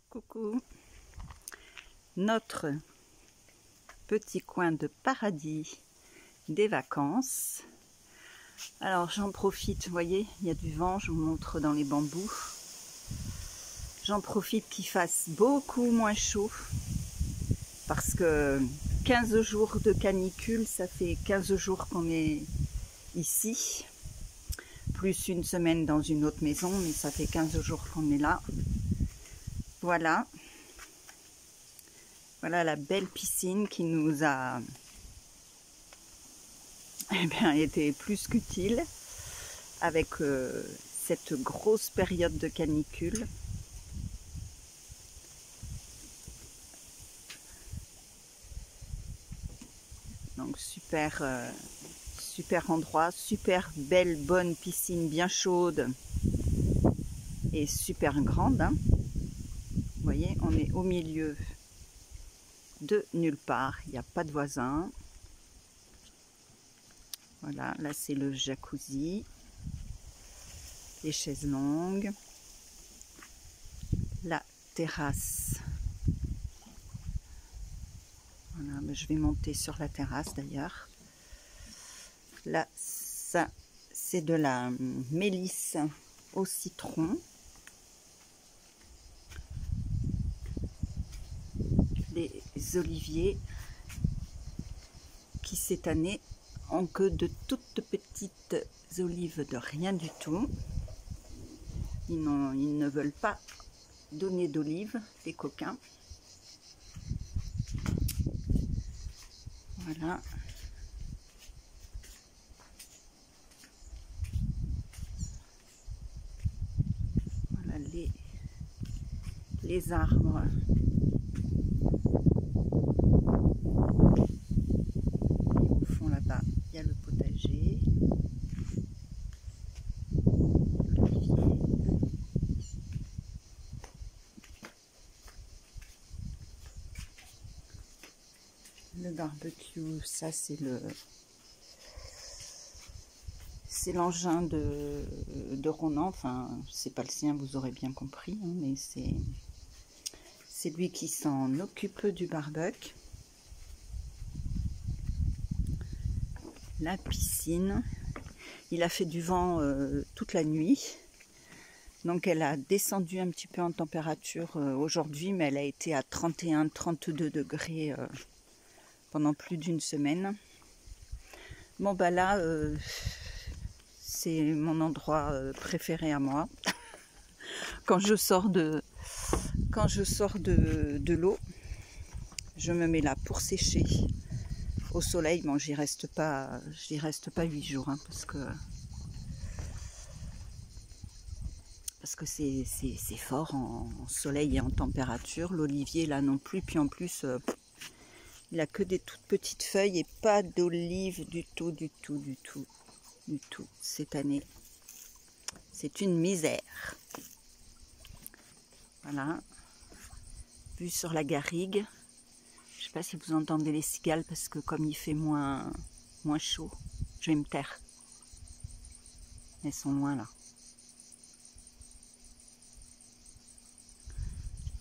Coucou, notre petit coin de paradis des vacances. Alors j'en profite, vous voyez, il y a du vent, je vous montre dans les bambous. J'en profite qu'il fasse beaucoup moins chaud parce que 15 jours de canicule, ça fait 15 jours qu'on est ici. Plus une semaine dans une autre maison, mais ça fait 15 jours qu'on est là. Voilà. Voilà la belle piscine qui nous a été plus qu'utile avec cette grosse période de canicule. Donc super, super endroit, super belle, bonne piscine bien chaude et super grande. Hein. Vous voyez, on est au milieu de nulle part, il n'y a pas de voisins. Voilà, là c'est le jacuzzi, les chaises longues, la terrasse. Voilà, mais je vais monter sur la terrasse d'ailleurs. Là, ça c'est de la mélisse au citron. Les oliviers qui cette année ont que de toutes petites olives de rien du tout. Ils ne veulent pas donner d'olives, les coquins. Voilà. Voilà les arbres. Là-bas, il y a le potager, le barbecue, ça c'est l'engin de Ronan, enfin c'est pas le sien, vous aurez bien compris, hein, mais c'est lui qui s'en occupe du barbecue. La piscine, il a fait du vent toute la nuit, donc elle a descendu un petit peu en température aujourd'hui, mais elle a été à 31-32 degrés pendant plus d'une semaine. Bon bah là, c'est mon endroit préféré à moi. Quand je sors de l'eau, je me mets là pour sécher. Au soleil, bon, j'y reste pas 8 jours, hein, parce que c'est fort en soleil et en température. L'olivier là non plus, puis en plus il a que des toutes petites feuilles et pas d'olive du tout cette année. C'est une misère. Voilà, vue sur la garrigue. Je sais pas si vous entendez les cigales parce que comme il fait moins chaud, je vais me taire. Elles sont loin là.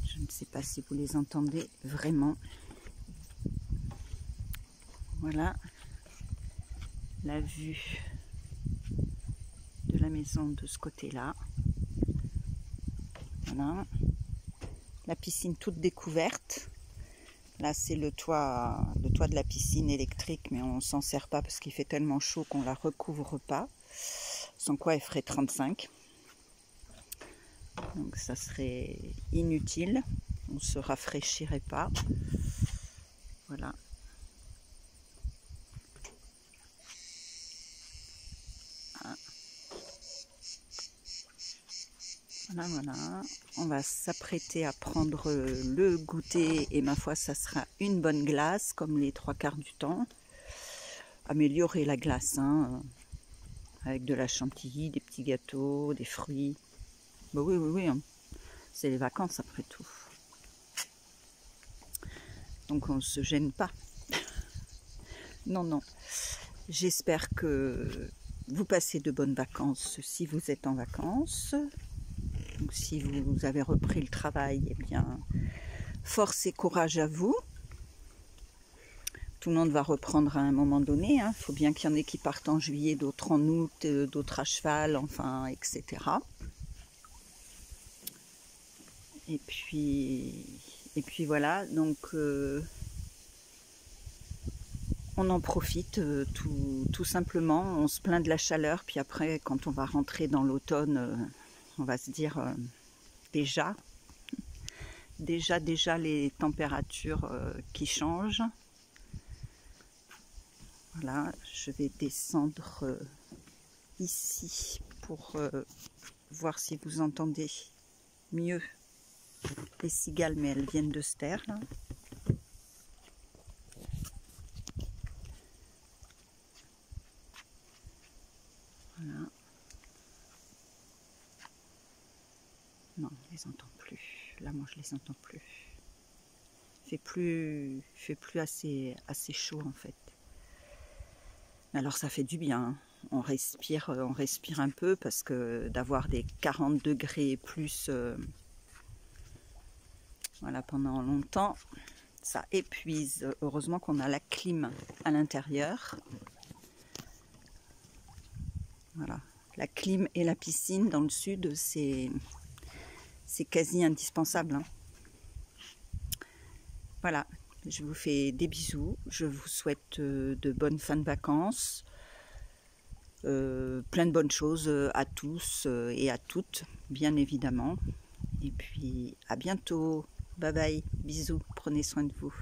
Je ne sais pas si vous les entendez vraiment. Voilà la vue de la maison de ce côté-là. Voilà. La piscine toute découverte. Là, c'est le toit de la piscine électrique, mais on ne s'en sert pas parce qu'il fait tellement chaud qu'on ne la recouvre pas. Sans quoi, elle ferait 35. Donc, ça serait inutile. On ne se rafraîchirait pas. Voilà. Voilà. On va s'apprêter à prendre le goûter et ma foi, ça sera une bonne glace, comme les 3/4 du temps. Améliorer la glace, hein, avec de la chantilly, des petits gâteaux, des fruits. Bah oui, hein. C'est les vacances après tout. Donc on ne se gêne pas. Non. J'espère que vous passez de bonnes vacances si vous êtes en vacances. Donc si vous avez repris le travail, eh bien, force et courage à vous. Tout le monde va reprendre à un moment donné. Il faut bien qu'il y en ait qui partent en juillet, d'autres en août, d'autres à cheval, enfin, etc. Et puis voilà, donc on en profite tout simplement. On se plaint de la chaleur, puis après, quand on va rentrer dans l'automne, on va se dire déjà les températures qui changent. Voilà, je vais descendre ici pour voir si vous entendez mieux les cigales, mais elles viennent de se taire là. Voilà. Non, je les entends plus. Là, moi, je les entends plus. Il fait plus assez chaud en fait. Alors ça fait du bien. On respire un peu parce que d'avoir des 40 degrés et plus, voilà, pendant longtemps, ça épuise. Heureusement qu'on a la clim à l'intérieur. Voilà, la clim et la piscine dans le sud, c'est quasi indispensable, hein. Voilà, je vous fais des bisous. Je vous souhaite de bonnes fins de vacances. Plein de bonnes choses à tous et à toutes, bien évidemment. Et puis à bientôt. Bye bye, bisous, prenez soin de vous.